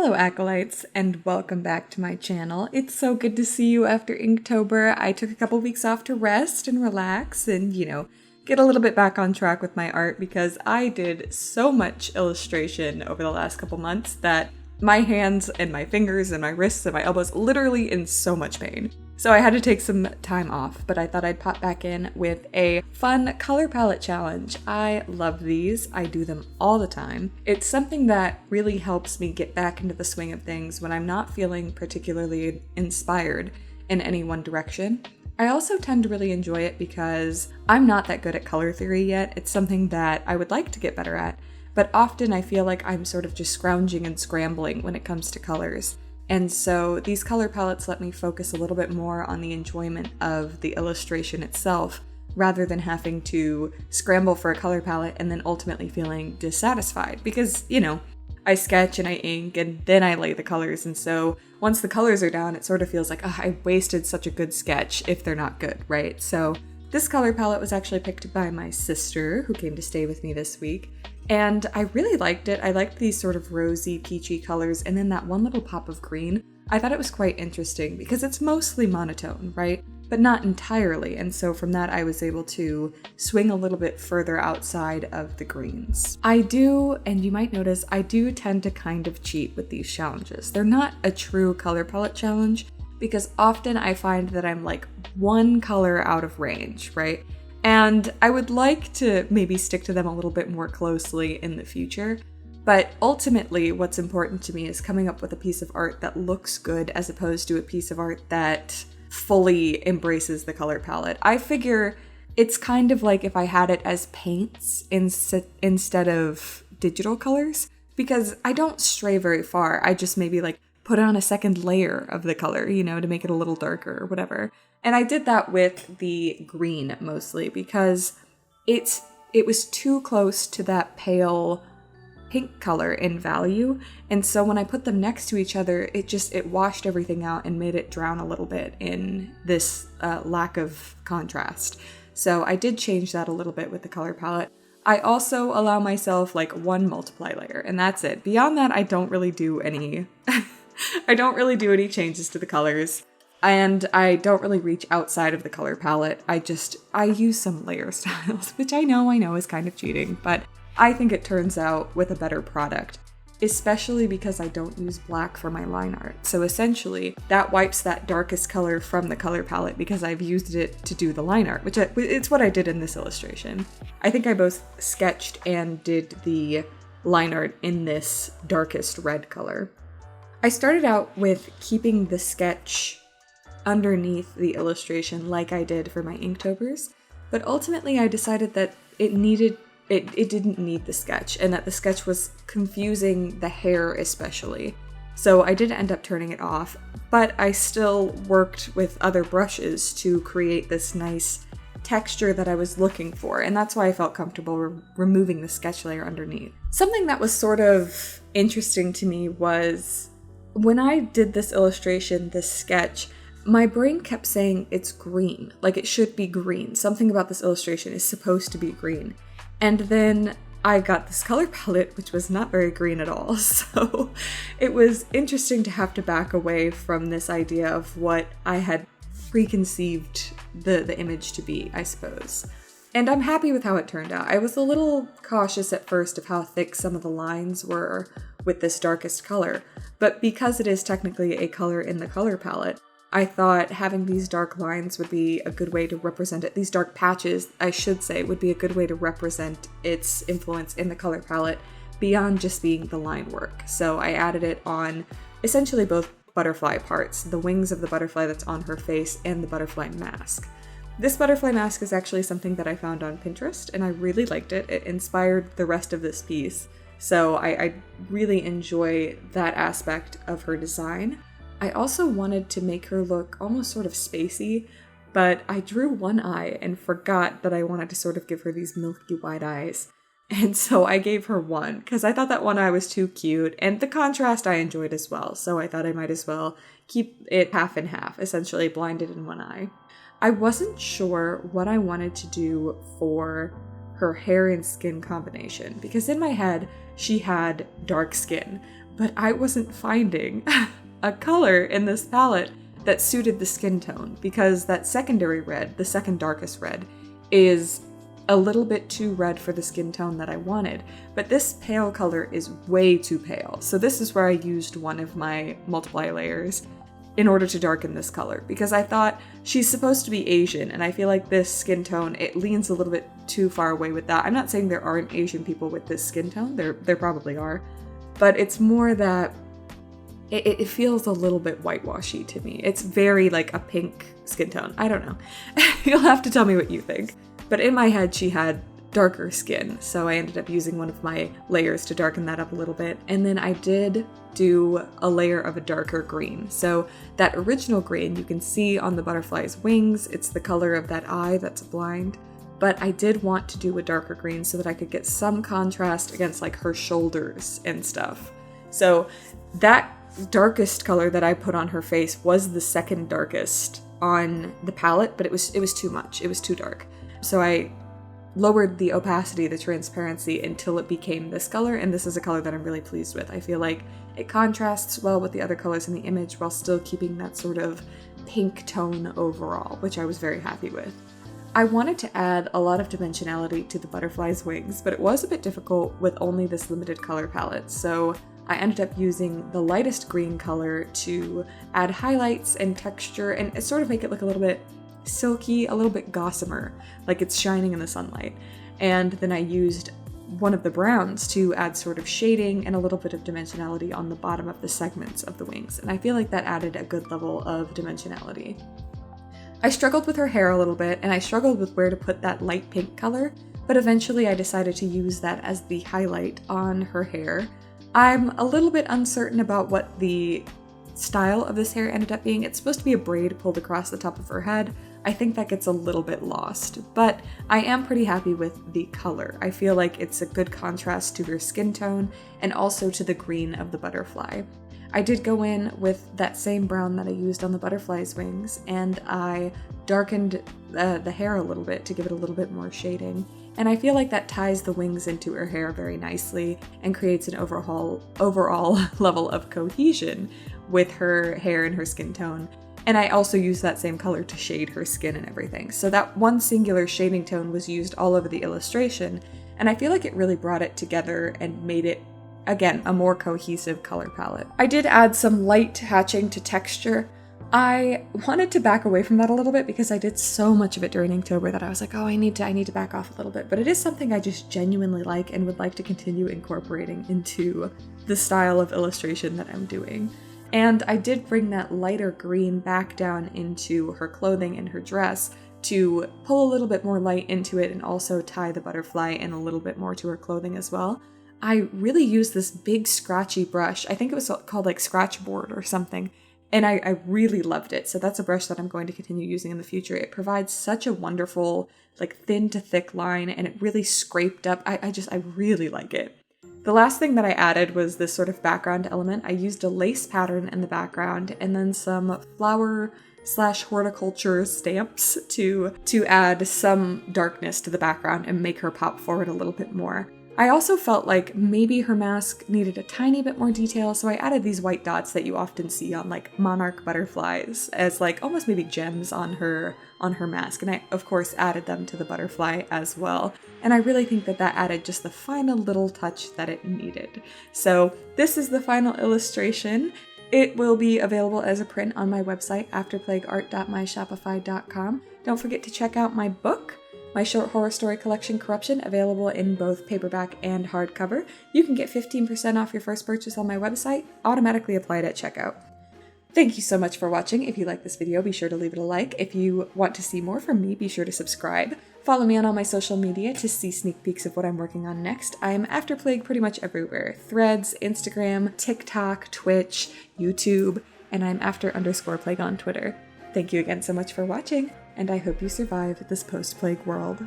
Hello Acolytes, and welcome back to my channel. It's so good to see you after Inktober. I took a couple weeks off to rest and relax and, get a little bit back on track with my art because I did so much illustration over the last couple months that my hands and my fingers and my wrists and my elbows literally in so much pain. So I had to take some time off, but I thought I'd pop back in with a fun color palette challenge. I love these. I do them all the time. It's something that really helps me get back into the swing of things when I'm not feeling particularly inspired in any one direction. I also tend to really enjoy it because I'm not that good at color theory yet. It's something that I would like to get better at, but often I feel like I'm sort of just scrounging and scrambling when it comes to colors. And so these color palettes let me focus a little bit more on the enjoyment of the illustration itself, rather than having to scramble for a color palette and then ultimately feeling dissatisfied. Because, I sketch and I ink and then I lay the colors. And so once the colors are down, it sort of feels like, I wasted such a good sketch if they're not good, right? So this color palette was actually picked by my sister who came to stay with me this week. And I really liked it. I liked these sort of rosy, peachy colors, and then that one little pop of green. I thought it was quite interesting because it's mostly monotone, right? But not entirely, and so from that I was able to swing a little bit further outside of the greens. I do, and you might notice, I do tend to kind of cheat with these challenges. They're not a true color palette challenge because often I find that I'm like one color out of range, right? And I would like to maybe stick to them a little bit more closely in the future. But ultimately, what's important to me is coming up with a piece of art that looks good as opposed to a piece of art that fully embraces the color palette. I figure it's kind of like if I had it as paints instead of digital colors, because I don't stray very far. I just maybe like put on a second layer of the color, to make it a little darker or whatever. And I did that with the green mostly because it was too close to that pale pink color in value. And so when I put them next to each other, it washed everything out and made it drown a little bit in this lack of contrast. So I did change that a little bit with the color palette. I also allow myself like one multiply layer and that's it. Beyond that, I don't really do any changes to the colors. And I don't really reach outside of the color palette. I use some layer styles, which I know is kind of cheating, but I think it turns out with a better product, especially because I don't use black for my line art. So essentially, that wipes that darkest color from the color palette because I've used it to do the line art, it's what I did in this illustration. I think I both sketched and did the line art in this darkest red color. I started out with keeping the sketch underneath the illustration like I did for my Inktovers, but ultimately I decided that it didn't need the sketch and that the sketch was confusing the hair especially. So I did end up turning it off, but I still worked with other brushes to create this nice texture that I was looking for, and that's why I felt comfortable removing the sketch layer underneath. Something that was sort of interesting to me was when I did this illustration, this sketch, my brain kept saying it's green, like it should be green. Something about this illustration is supposed to be green. And then I got this color palette, which was not very green at all. So it was interesting to have to back away from this idea of what I had preconceived the image to be, I suppose. And I'm happy with how it turned out. I was a little cautious at first of how thick some of the lines were with this darkest color, but because it is technically a color in the color palette, I thought having these dark lines would be a good way to represent it. These dark patches, I should say, would be a good way to represent its influence in the color palette beyond just being the line work. So I added it on essentially both butterfly parts, the wings of the butterfly that's on her face and the butterfly mask. This butterfly mask is actually something that I found on Pinterest and I really liked it. It inspired the rest of this piece. So I really enjoy that aspect of her design. I also wanted to make her look almost sort of spacey, but I drew one eye and forgot that I wanted to sort of give her these milky white eyes. And so I gave her one, because I thought that one eye was too cute, and the contrast I enjoyed as well, so I thought I might as well keep it half and half, essentially blinded in one eye. I wasn't sure what I wanted to do for her hair and skin combination, because in my head, she had dark skin, but I wasn't finding a color in this palette that suited the skin tone, because that secondary red, the second darkest red, is a little bit too red for the skin tone that I wanted. But this pale color is way too pale. So this is where I used one of my multiply layers in order to darken this color, because I thought she's supposed to be Asian, and I feel like this skin tone, it leans a little bit too far away with that. I'm not saying there aren't Asian people with this skin tone, there probably are, but it's more that it feels a little bit whitewashy to me. It's very like a pink skin tone. I don't know. You'll have to tell me what you think. But in my head, she had darker skin, so I ended up using one of my layers to darken that up a little bit. And then I did do a layer of a darker green. So that original green you can see on the butterfly's wings. It's the color of that eye that's blind. But I did want to do a darker green so that I could get some contrast against like her shoulders and stuff. So that darkest color that I put on her face was the second darkest on the palette, but it was too much. It was too dark. So I lowered the opacity, the transparency, until it became this color, and this is a color that I'm really pleased with. I feel like it contrasts well with the other colors in the image while still keeping that sort of pink tone overall, which I was very happy with. I wanted to add a lot of dimensionality to the butterfly's wings, but it was a bit difficult with only this limited color palette, so I ended up using the lightest green color to add highlights and texture and sort of make it look a little bit silky, a little bit gossamer, like it's shining in the sunlight. And then I used one of the browns to add sort of shading and a little bit of dimensionality on the bottom of the segments of the wings, and I feel like that added a good level of dimensionality. I struggled with her hair a little bit, and I struggled with where to put that light pink color, but eventually I decided to use that as the highlight on her hair. I'm a little bit uncertain about what the style of this hair ended up being. It's supposed to be a braid pulled across the top of her head. I think that gets a little bit lost, but I am pretty happy with the color. I feel like it's a good contrast to her skin tone and also to the green of the butterfly. I did go in with that same brown that I used on the butterfly's wings, and I darkened the hair a little bit to give it a little bit more shading. And I feel like that ties the wings into her hair very nicely and creates an overall level of cohesion with her hair and her skin tone. And I also used that same color to shade her skin and everything. So that one singular shading tone was used all over the illustration, and I feel like it really brought it together and made it, again, a more cohesive color palette. I did add some light hatching to texture. I wanted to back away from that a little bit because I did so much of it during Inktober that I was like, oh, I need to back off a little bit. But it is something I just genuinely like and would like to continue incorporating into the style of illustration that I'm doing. And I did bring that lighter green back down into her clothing and her dress to pull a little bit more light into it and also tie the butterfly in a little bit more to her clothing as well. I really used this big scratchy brush. I think it was called like Scratch Board or something. And I really loved it. So that's a brush that I'm going to continue using in the future. It provides such a wonderful, like thin to thick line, and it really scraped up. I really like it. The last thing that I added was this sort of background element. I used a lace pattern in the background and then some flower/horticulture stamps to add some darkness to the background and make her pop forward a little bit more. I also felt like maybe her mask needed a tiny bit more detail, so I added these white dots that you often see on like monarch butterflies as like almost maybe gems on her mask, and I of course added them to the butterfly as well. And I really think that added just the final little touch that it needed. So this is the final illustration. It will be available as a print on my website, afterplagueart.myshopify.com. Don't forget to check out my book, my short horror story collection Corruption, available in both paperback and hardcover. You can get 15% off your first purchase on my website, automatically applied at checkout. Thank you so much for watching. If you like this video, be sure to leave it a like. If you want to see more from me, be sure to subscribe. Follow me on all my social media to see sneak peeks of what I'm working on next. I am After Plague pretty much everywhere. Threads, Instagram, TikTok, Twitch, YouTube, and I'm after_plague on Twitter. Thank you again so much for watching, and I hope you survive this post-plague world.